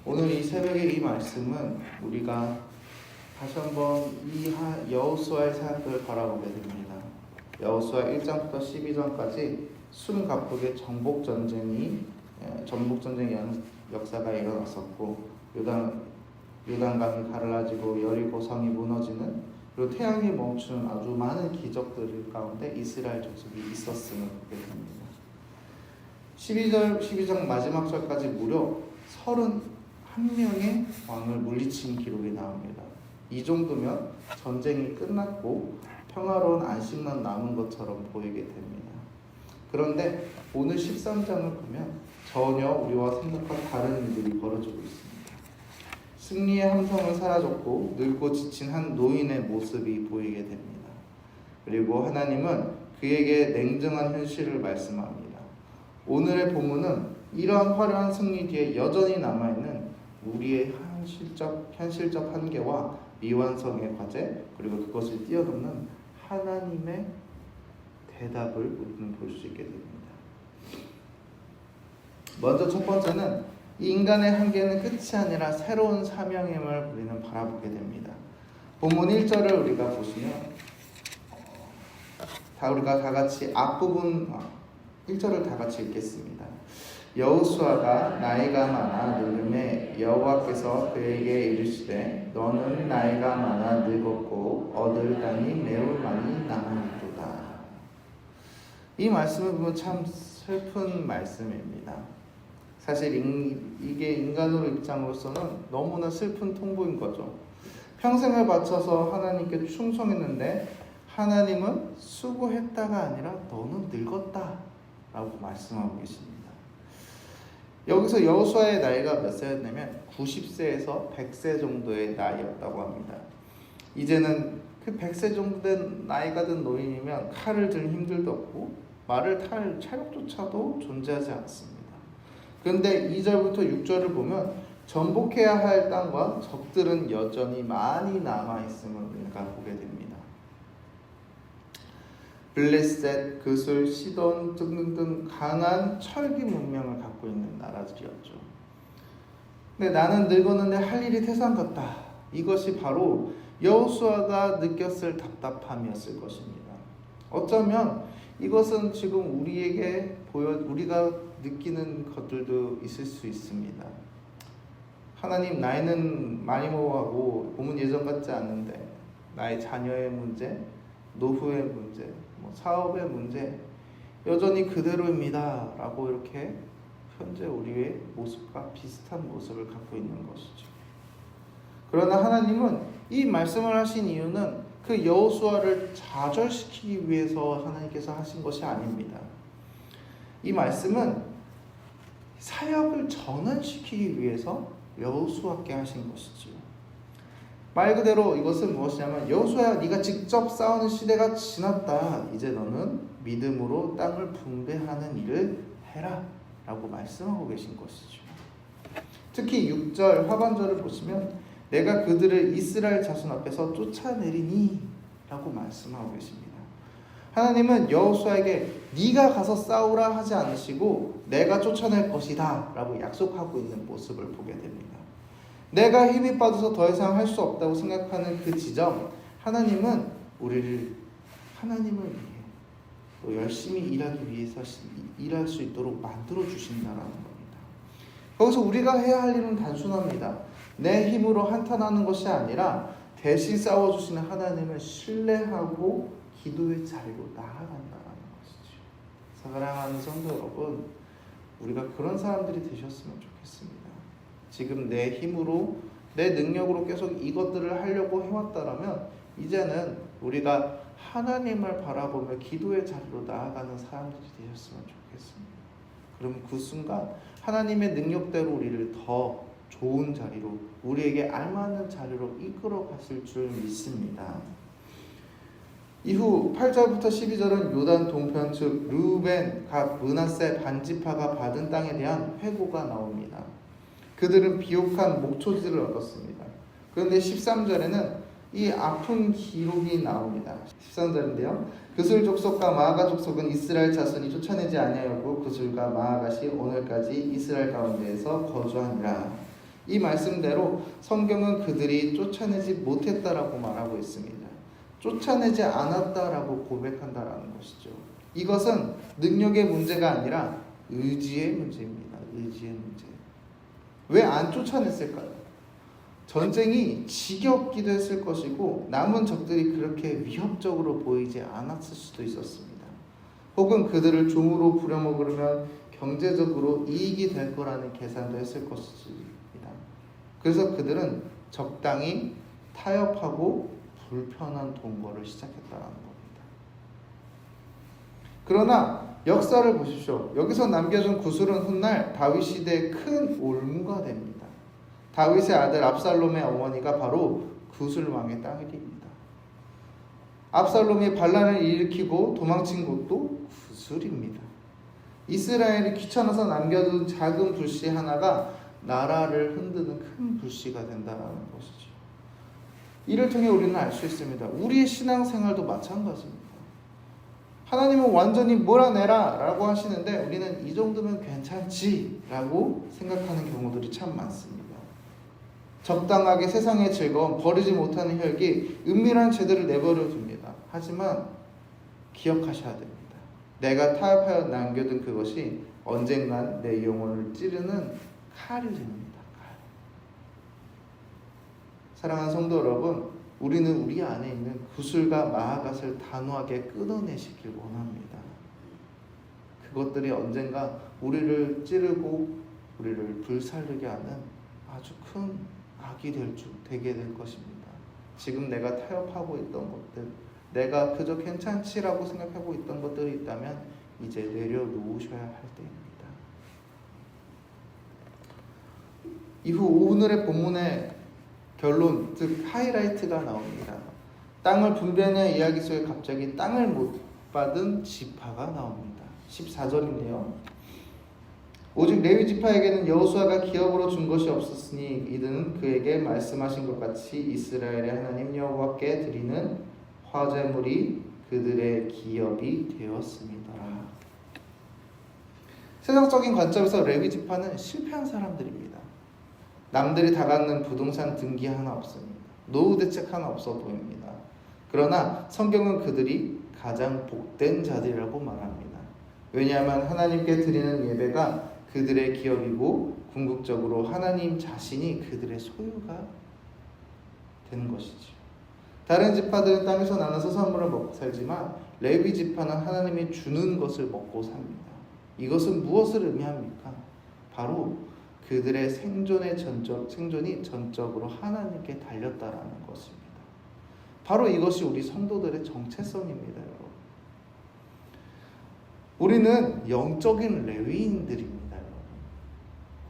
오늘 이 새벽에 이 말씀은 우리가 다시 한번 이 여호수아의 사역을 바라보게 됩니다. 여호수아 1장부터 12장까지 숨가쁘게 전복전쟁이 역사가 일어났었고 요단강이 갈라지고 여리고성이 무너지는 그리고 태양이 멈추는 아주 많은 기적들 가운데 이스라엘 족속이 있었음을 보게 됩니다. 12장 마지막 절까지 무려 31명의 왕을 물리친 기록이 나옵니다. 이 정도면 전쟁이 끝났고 평화로운 안식만 남은 것처럼 보이게 됩니다. 그런데 오늘 13장을 보면 전혀 우리와 생각과 다른 일들이 벌어지고 있습니다. 승리의 함성은 사라졌고 늙고 지친 한 노인의 모습이 보이게 됩니다. 그리고 하나님은 그에게 냉정한 현실을 말씀합니다. 오늘의 본문은 이러한 화려한 승리 뒤에 여전히 남아있는 우리의 현실적 한계와 미완성의 과제, 그리고 그것을 뛰어넘는 하나님의 대답을 우리는 볼 수 있게 됩니다. 먼저 첫 번째는 이 인간의 한계는 끝이 아니라 새로운 사명임을 우리는 바라보게 됩니다. 본문 1절을 우리가 보시면 우리가 다 같이 앞부분 1절을 다 같이 읽겠습니다. 여호수아가 나이가 많아 늙음에 여호와께서 그에게 이르시되 너는 나이가 많아 늙었고 얻을 땅이 매우 많이 남아있도다. 이 말씀을 보면 참 슬픈 말씀입니다. 사실 이게 인간으로 입장으로서는 너무나 슬픈 통보인 거죠. 평생을 바쳐서 하나님께 충성했는데 하나님은 수고했다가 아니라 너는 늙었다 라고 말씀하고 계십니다. 여기서 여호수아의 나이가 몇 세였냐면 90세에서 100세 정도의 나이였다고 합니다. 이제는 그 100세 정도 된 나이가 든 노인이면 칼을 들 힘들도 없고 말을 탈 체력조차도 존재하지 않습니다. 그런데 2절부터 6절을 보면 전복해야 할 땅과 적들은 여전히 많이 남아있음을 우리가 보게 됩니다. 블레셋, 그술, 시돈 등등등 강한 철기 문명을 갖고 있는 나라들이었죠. 근데 나는 늙었는데 할 일이 태산 같다. 이것이 바로 여호수아가 느꼈을 답답함이었을 것입니다. 어쩌면 이것은 지금 우리가 느끼는 것들도 있을 수 있습니다. 하나님, 나이는 많이 먹어가고 몸은 예전 같지 않는데 나의 자녀의 문제, 노후의 문제, 사업의 문제 여전히 그대로입니다 라고 이렇게 현재 우리의 모습과 비슷한 모습을 갖고 있는 것이죠. 그러나 하나님은 이 말씀을 하신 이유는 그 여호수아를 좌절시키기 위해서 하나님께서 하신 것이 아닙니다. 이 말씀은 사역을 전환시키기 위해서 여호수아께 하신 것이지요. 말 그대로 이것은 무엇이냐면 여호수아야, 네가 직접 싸우는 시대가 지났다. 이제 너는 믿음으로 땅을 분배하는 일을 해라 라고 말씀하고 계신 것이죠. 특히 6절 하반절을 보시면 내가 그들을 이스라엘 자손 앞에서 쫓아내리니 라고 말씀하고 계십니다. 하나님은 여호수아에게 네가 가서 싸우라 하지 않으시고 내가 쫓아낼 것이다 라고 약속하고 있는 모습을 보게 됩니다. 내가 힘이 빠져서 더 이상 할 수 없다고 생각하는 그 지점, 하나님은 우리를 하나님을 위해 또 열심히 일하기 위해서 일할 수 있도록 만들어 주신다라는 겁니다. 거기서 우리가 해야 할 일은 단순합니다. 내 힘으로 한탄하는 것이 아니라 대신 싸워주시는 하나님을 신뢰하고 기도의 자리로 나아간다는 것이죠. 사랑하는 성도 여러분, 우리가 그런 사람들이 되셨으면 좋겠습니다. 지금 내 힘으로 내 능력으로 계속 이것들을 하려고 해왔다면 이제는 우리가 하나님을 바라보며 기도의 자리로 나아가는 사람들이 되셨으면 좋겠습니다. 그럼 그 순간 하나님의 능력대로 우리를 더 좋은 자리로, 우리에게 알맞는 자리로 이끌어 가실 줄 믿습니다. 이후 8절부터 12절은 요단 동편 즉 르우벤, 갓, 므낫세 반지파가 받은 땅에 대한 회고가 나옵니다. 그들은 비옥한 목초지를 얻었습니다. 그런데 13절에는 이 아픈 기록이 나옵니다. 13절인데요. 그술 족속과 마아가 족속은 이스라엘 자손이 쫓아내지 아니하였고 그술과 마아가시 오늘까지 이스라엘 가운데에서 거주하니라. 이 말씀대로 성경은 그들이 쫓아내지 못했다라고 말하고 있습니다. 쫓아내지 않았다라고 고백한다라는 것이죠. 이것은 능력의 문제가 아니라 의지의 문제입니다. 의지의 문제. 왜 안 쫓아냈을까요? 전쟁이 지겹기도 했을 것이고 남은 적들이 그렇게 위협적으로 보이지 않았을 수도 있었습니다. 혹은 그들을 종으로 부려먹으면 경제적으로 이익이 될 거라는 계산도 했을 것입니다. 그래서 그들은 적당히 타협하고 불편한 동거를 시작했다는 겁니다. 그러나 역사를 보십시오. 여기서 남겨준 구슬은 훗날 다윗 시대의 큰 올무가 됩니다. 다윗의 아들 압살롬의 어머니가 바로 구슬 왕의 딸입니다. 압살롬이 반란을 일으키고 도망친 곳도 구슬입니다. 이스라엘이 귀찮아서 남겨둔 작은 불씨 하나가 나라를 흔드는 큰 불씨가 된다는 것이죠. 이를 통해 우리는 알 수 있습니다. 우리의 신앙생활도 마찬가지입니다. 하나님은 완전히 몰아내라 라고 하시는데 우리는 이 정도면 괜찮지 라고 생각하는 경우들이 참 많습니다. 적당하게 세상의 즐거움, 버리지 못하는 혈기, 은밀한 죄들을 내버려 둡니다. 하지만 기억하셔야 됩니다. 내가 타협하여 남겨둔 그것이 언젠간 내 영혼을 찌르는 칼이 됩니다. 칼. 사랑하는 성도 여러분, 우리는 우리 안에 있는 구슬과 마하갓을 단호하게 끊어내시길 원합니다. 그것들이 언젠가 우리를 찌르고 우리를 불살르게 하는 아주 큰 악이 되게 될 것입니다. 지금 내가 타협하고 있던 것들, 내가 그저 괜찮지라고 생각하고 있던 것들이 있다면 이제 내려놓으셔야 할 때입니다. 이후 오늘의 본문의 결론, 즉 하이라이트가 나옵니다. 땅을 분배하는 이야기 속에 갑자기 땅을 못 받은 지파가 나옵니다. 14절인데요. 오직 레위 지파에게는 여호수아가 기업으로 준 것이 없었으니 이들은 그에게 말씀하신 것 같이 이스라엘의 하나님 여호와께 드리는 화제물이 그들의 기업이 되었습니다. 세상적인 관점에서 레위 지파는 실패한 사람들입니다. 남들이 다 갖는 부동산 등기 하나 없습니다. 노후 대책 하나 없어 보입니다. 그러나 성경은 그들이 가장 복된 자들이라고 말합니다. 왜냐하면 하나님께 드리는 예배가 그들의 기업이고 궁극적으로 하나님 자신이 그들의 소유가 되는 것이죠. 다른 지파들은 땅에서 나는 소산물을 먹고 살지만 레위 지파는 하나님이 주는 것을 먹고 삽니다. 이것은 무엇을 의미합니까? 바로 그들의 생존이 전적으로 하나님께 달렸다라는 것입니다. 바로 이것이 우리 성도들의 정체성입니다, 여러분. 우리는 영적인 레위인들입니다, 여러분.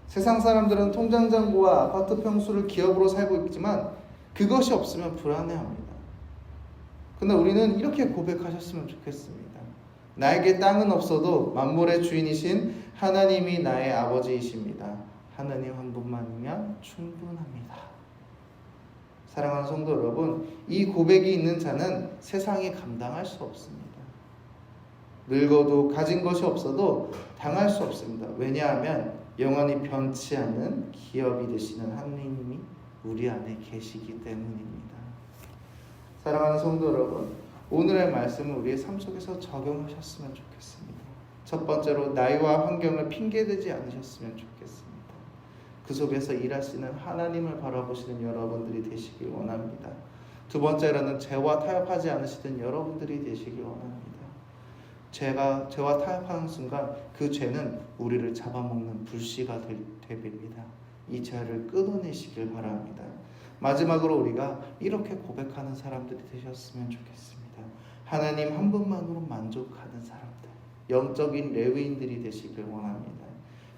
세상 사람들은 통장 잔고와 아파트 평수를 기업으로 살고 있지만 그것이 없으면 불안해합니다. 그러나 우리는 이렇게 고백하셨으면 좋겠습니다. 나에게 땅은 없어도 만물의 주인이신 하나님이 나의 아버지이십니다. 하나님 한 분만이면 충분합니다. 사랑하는 성도 여러분, 이 고백이 있는 자는 세상이 감당할 수 없습니다. 늙어도 가진 것이 없어도 당할 수 없습니다. 왜냐하면 영원히 변치 않는 기업이 되시는 하나님이 우리 안에 계시기 때문입니다. 사랑하는 성도 여러분, 오늘의 말씀을 우리의 삶 속에서 적용하셨으면 좋겠습니다. 첫 번째로 나이와 환경을 핑계대지 않으셨으면 좋겠습니다. 그 속에서 일하시는 하나님을 바라보시는 여러분들이 되시길 원합니다. 두 번째로는 죄와 타협하지 않으시던 여러분들이 되시길 원합니다. 죄와 타협하는 순간 그 죄는 우리를 잡아먹는 불씨가 됩니다. 이 죄를 끊어내시길 바랍니다. 마지막으로 우리가 이렇게 고백하는 사람들이 되셨으면 좋겠습니다. 하나님 한 분만으로 만족하는 사람들, 영적인 레위인들이 되시길 원합니다.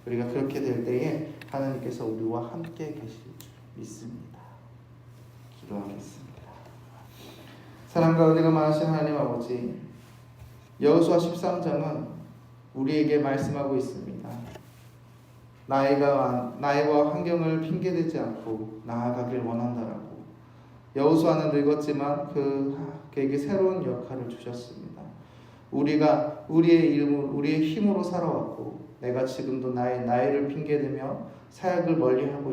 우리가 그렇게 될 때에 하나님께서 우리와 함께 계실 줄 믿습니다. 기도하겠습니다. 사랑과 은혜가 많으신 하나님 아버지, 여호수아 13장은 우리에게 말씀하고 있습니다. 나이와 환경을 핑계대지 않고 나아가길 원한다라고. 여호수아는 늙었지만 그에게 새로운 역할을 주셨습니다. 우리가 우리의 힘으로 살아왔고 내가 지금도 나의 나이를 핑계대며 사역을 멀리하고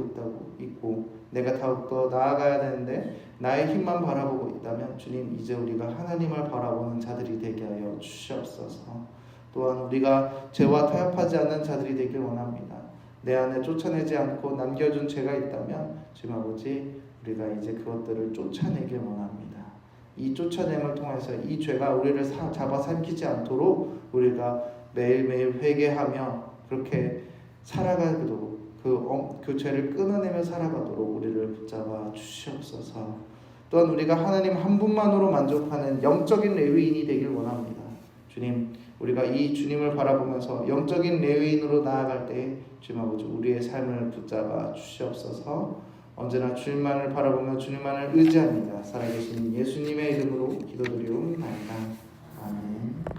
있고 내가 더욱더 나아가야 되는데 나의 힘만 바라보고 있다면 주님 이제 우리가 하나님을 바라보는 자들이 되게 하여 주시옵소서. 또한 우리가 죄와 타협하지 않는 자들이 되길 원합니다. 내 안에 쫓아내지 않고 남겨준 죄가 있다면 주님 아버지 우리가 이제 그것들을 쫓아내길 원합니다. 이 쫓아냄을 통해서 이 죄가 우리를 잡아삼키지 않도록 우리가 매일매일 회개하며 그렇게 살아가도록 그 죄를 끊어내며 살아가도록 우리를 붙잡아 주시옵소서. 또한 우리가 하나님 한 분만으로 만족하는 영적인 레위인이 되길 원합니다. 주님, 우리가 이 주님을 바라보면서 영적인 레위인으로 나아갈 때 주님 아버지 우리의 삶을 붙잡아 주시옵소서. 언제나 주님만을 바라보며 주님만을 의지합니다. 살아계신 예수님의 이름으로 기도드리옵나이다. 아멘.